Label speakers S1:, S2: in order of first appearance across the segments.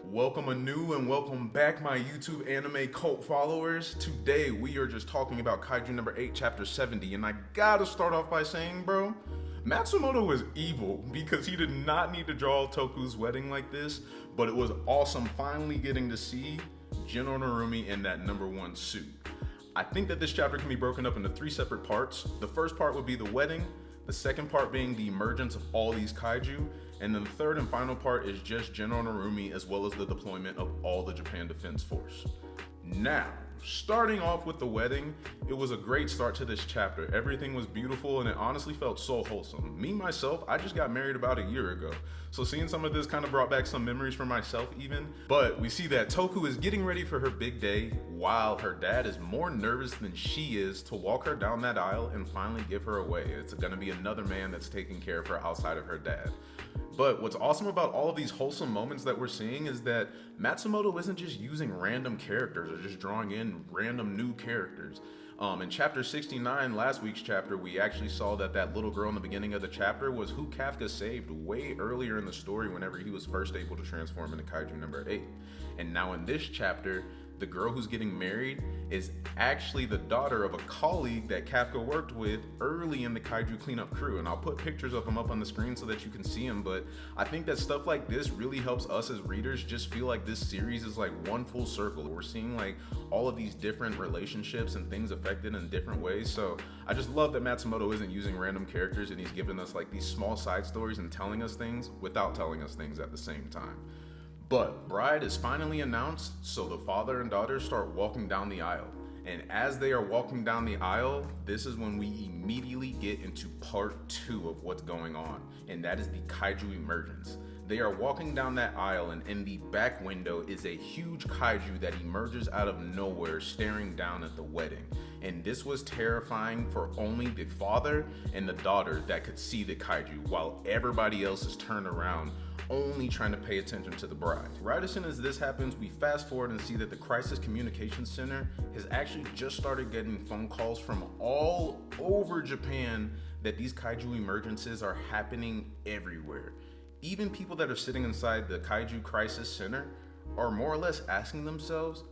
S1: Welcome anew and welcome back, my YouTube anime cult followers. Today we are just talking about Kaiju number 8, chapter 70, and I gotta start off by saying, bro, Matsumoto was evil because he did not need to draw Toku's wedding like this, but it was awesome finally getting to see Jino Narumi in that number 1 suit. I think that this chapter can be broken up into 3 separate parts. The first part would be the wedding, the second part being the emergence of all these kaiju, and then the third and final part is just Jino Narumi as well as the deployment of all the Japan Defense Force. Now, starting off with the wedding, it was a great start to this chapter. Everything was beautiful and it honestly felt so wholesome. Me, myself, I just got married about a year ago. So seeing some of this kind of brought back some memories for myself even. But we see that Toku is getting ready for her big day while her dad is more nervous than she is to walk her down that aisle and finally give her away. It's gonna be another man that's taking care of her outside of her dad. But what's awesome about all of these wholesome moments that we're seeing is that Matsumoto isn't just using random characters or just drawing in random new characters. In chapter 69, last week's chapter, we actually saw that little girl in the beginning of the chapter was who Kafka saved way earlier in the story whenever he was first able to transform into Kaiju number 8. And now in this chapter, the girl who's getting married is actually the daughter of a colleague that Kafka worked with early in the Kaiju cleanup crew. And I'll put pictures of him up on the screen so that you can see him. But I think that stuff like this really helps us as readers just feel like this series is like one full circle. We're seeing like all of these different relationships and things affected in different ways. So I just love that Matsumoto isn't using random characters and he's giving us like these small side stories and telling us things without telling us things at the same time. But bride is finally announced, so the father and daughter start walking down the aisle. And as they are walking down the aisle, this is when we immediately get into part 2 of what's going on, and that is the Kaiju Emergence. They are walking down that aisle, and in the back window is a huge kaiju that emerges out of nowhere, staring down at the wedding. And this was terrifying for only the father and the daughter that could see the kaiju, while everybody else is turned around, only trying to pay attention to the bride. Right as soon as this happens, we fast forward and see that the Crisis Communications Center has actually just started getting phone calls from all over Japan that these kaiju emergences are happening everywhere. Even people that are sitting inside the Kaiju Crisis Center are more or less asking themselves,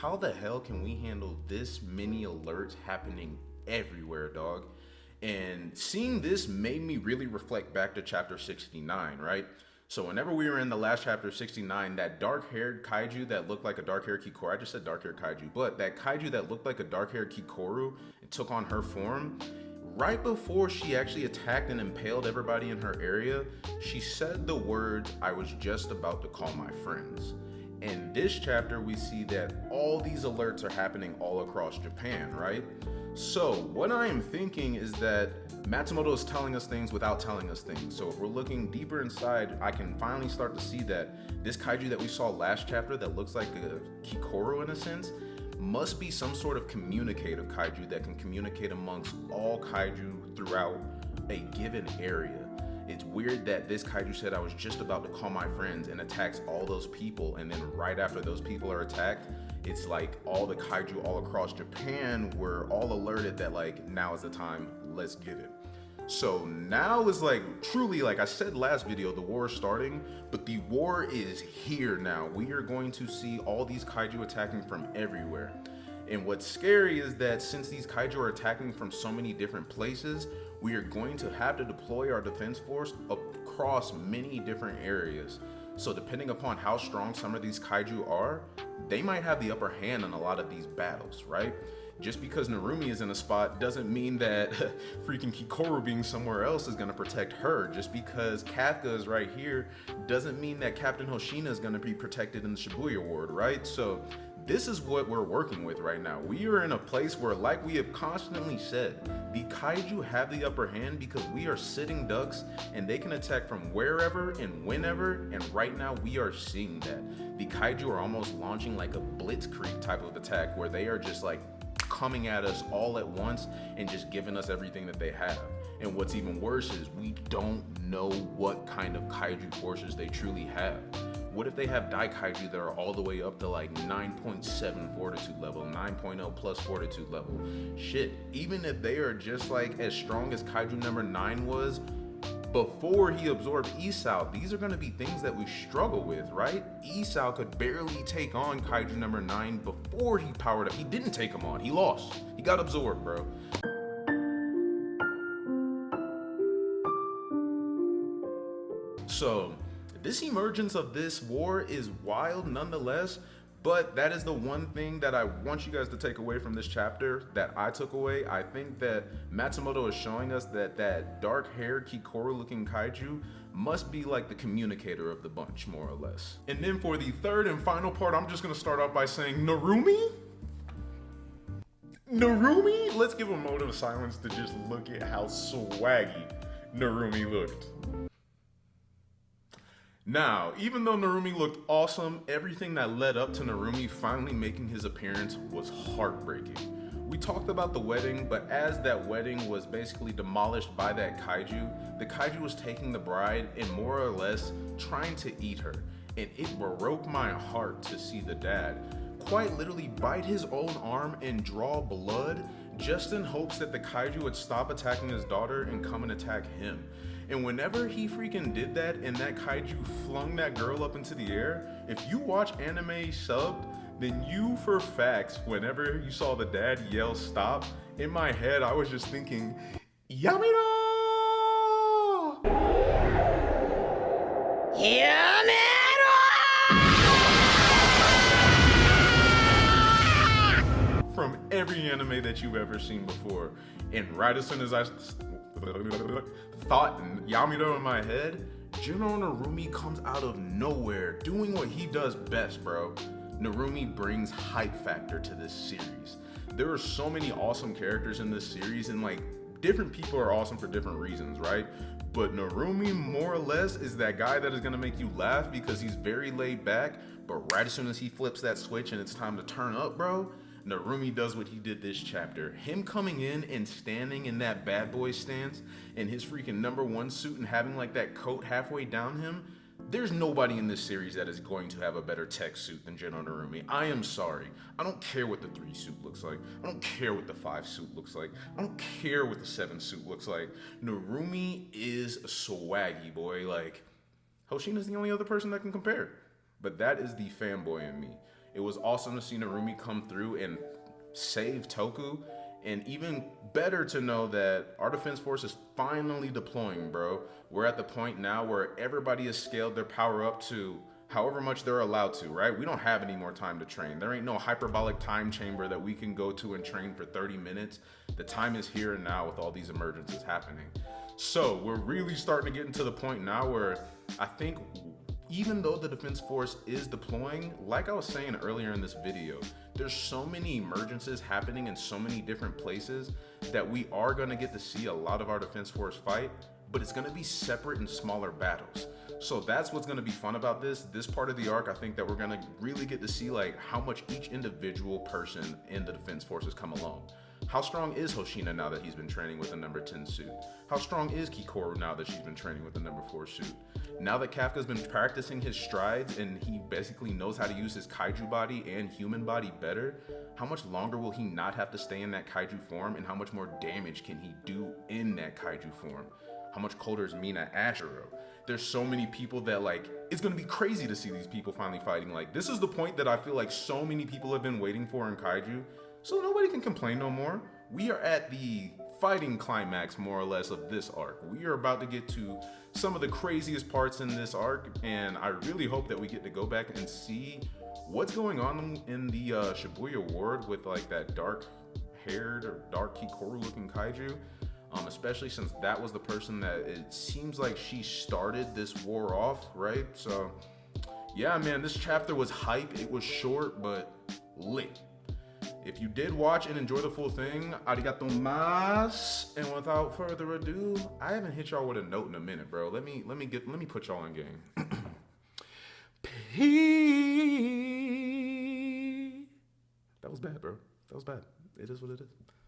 S1: how the hell can we handle this many alerts happening everywhere, dog? And seeing this made me really reflect back to chapter 69, right? So whenever we were in the last chapter 69, that dark-haired kaiju that looked like a dark-haired kikoru, I just said dark-haired kaiju, but that kaiju that looked like a dark-haired kikoru and took on her form, right before she actually attacked and impaled everybody in her area, she said the words, "I was just about to call my friends." In this chapter, we see that all these alerts are happening all across Japan, right? So what I am thinking is that Matsumoto is telling us things without telling us things. So if we're looking deeper inside, I can finally start to see that this kaiju that we saw last chapter that looks like a kikoru in a sense, must be some sort of communicative kaiju that can communicate amongst all kaiju throughout a given area. It's weird that this kaiju said, "I was just about to call my friends," and attacks all those people, and then right after those people are attacked, it's like all the kaiju all across Japan were all alerted that like, now is the time, let's get it. So now is like truly, like I said last video, the war is starting, but the war is here now. We are going to see all these kaiju attacking from everywhere. And what's scary is that since these kaiju are attacking from so many different places, we are going to have to deploy our defense force across many different areas. So depending upon how strong some of these kaiju are, they might have the upper hand in a lot of these battles, right? Just because Narumi is in a spot doesn't mean that freaking Kikoru being somewhere else is gonna protect her. Just because Kafka is right here doesn't mean that Captain Hoshina is gonna be protected in the Shibuya ward, right? So this is what we're working with right now. We are in a place where, like we have constantly said, the kaiju have the upper hand because we are sitting ducks and they can attack from wherever and whenever, and right now we are seeing that. The kaiju are almost launching like a blitzkrieg type of attack where they are just like coming at us all at once and just giving us everything that they have. And what's even worse is we don't know what kind of kaiju forces they truly have. What if they have Daikaiju that are all the way up to like 9.7 fortitude level, 9.0 plus fortitude level? Shit, even if they are just like as strong as Kaiju number 9 was before he absorbed Isao, these are going to be things that we struggle with, right? Isao could barely take on Kaiju number 9 before he powered up. He didn't take him on, he lost. He got absorbed, bro. So, this emergence of this war is wild nonetheless, but that is the one thing that I want you guys to take away from this chapter that I took away. I think that Matsumoto is showing us that that dark-haired Kikoru-looking kaiju must be like the communicator of the bunch, more or less. And then for the third and final part, I'm just gonna start off by saying Narumi? Narumi? Let's give a moment of silence to just look at how swaggy Narumi looked. Now, even though Narumi looked awesome, everything that led up to Narumi finally making his appearance was heartbreaking. We talked about the wedding, but as that wedding was basically demolished by that kaiju, the kaiju was taking the bride and more or less trying to eat her. And it broke my heart to see the dad quite literally bite his own arm and draw blood just in hopes that the kaiju would stop attacking his daughter and come and attack him. And whenever he freaking did that and that kaiju flung that girl up into the air, if you watch anime subbed, then you for facts, whenever you saw the dad yell stop, in my head I was just thinking, Yamino! From every anime that you've ever seen before. And right as soon as I thought Yamiro in my head, Juno Narumi comes out of nowhere doing what he does best, bro. Narumi brings hype factor to this series. There are so many awesome characters in this series, and like different people are awesome for different reasons, right? But Narumi more or less is that guy that is gonna make you laugh because he's very laid back, but right as soon as he flips that switch and it's time to turn up, bro, Narumi does what he did this chapter. Him coming in and standing in that bad boy stance in his freaking number 1 suit and having like that coat halfway down him, there's nobody in this series that is going to have a better tech suit than Juno Narumi. I am sorry. I don't care what the 3 suit looks like. I don't care what the 5 suit looks like. I don't care what the 7 suit looks like. Narumi is swaggy, boy. Like, Hoshina's the only other person that can compare. But that is the fanboy in me. It was awesome to see Narumi come through and save Toku, and even better to know that our defense force is finally deploying, bro. We're at the point now where everybody has scaled their power up to however much they're allowed to, right? We don't have any more time to train. There ain't no hyperbolic time chamber that we can go to and train for 30 minutes. The time is here and now with all these emergencies happening. So we're really starting to get into the point now where I think even though the defense force is deploying, like I was saying earlier in this video, there's so many emergencies happening in so many different places that we are gonna get to see a lot of our defense force fight, but it's gonna be separate and smaller battles. So that's what's gonna be fun about this part of the arc. I think that we're gonna really get to see like how much each individual person in the defense force has come along. How strong is Hoshina now that he's been training with the number 10 suit? How strong is Kikoru now that she's been training with the number 4 suit? Now that Kafka's been practicing his strides and he basically knows how to use his kaiju body and human body better, how much longer will he not have to stay in that kaiju form, and how much more damage can he do in that kaiju form? How much colder is Mina Ashiro? There's so many people that like, it's gonna be crazy to see these people finally fighting. Like, this is the point that I feel like so many people have been waiting for in kaiju, so nobody can complain no more. We are at the fighting climax, more or less, of this arc. We are about to get to some of the craziest parts in this arc, and I really hope that we get to go back and see what's going on in the Shibuya Ward with like that dark-haired or dark Kikoru-looking kaiju, especially since that was the person that it seems like she started this war off, right? So yeah, man, this chapter was hype. It was short, but lit. If you did watch and enjoy the full thing, arigato mas. And without further ado, I haven't hit y'all with a note in a minute, bro. Let me put y'all in game. Peace. That was bad, bro. That was bad. It is what it is.